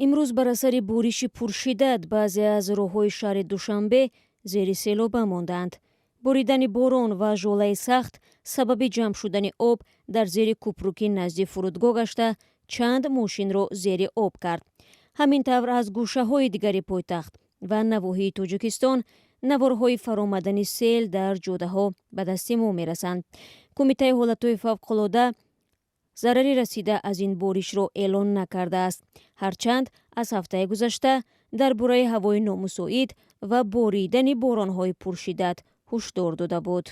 имрӯз бар асари бориши пуршиддат баъзе аз роҳҳои шаҳри Душанбе зери селоба монданд. Боридани борон ва жолаи сахт сабаби ҷамъ шудани об дар зери кӯпруки назди фурудгоҳ гашта чанд мошинро зери об кард. ҳамин тавр аз гӯшаҳои дигари пойтахт ва навоҳии Тоҷикистон наворҳои фаромадани сел дар ҷодаҳо ба дасти мо мерасанд. Кумитаи ҳолатҳои фавқулода зарари расида аз ин боришро эълон накардааст, ҳарчанд аз ҳафтаи гузашта дар бораи ҳавои номусоид ва боридани боронҳои пуршиддат ҳушдор дода буд.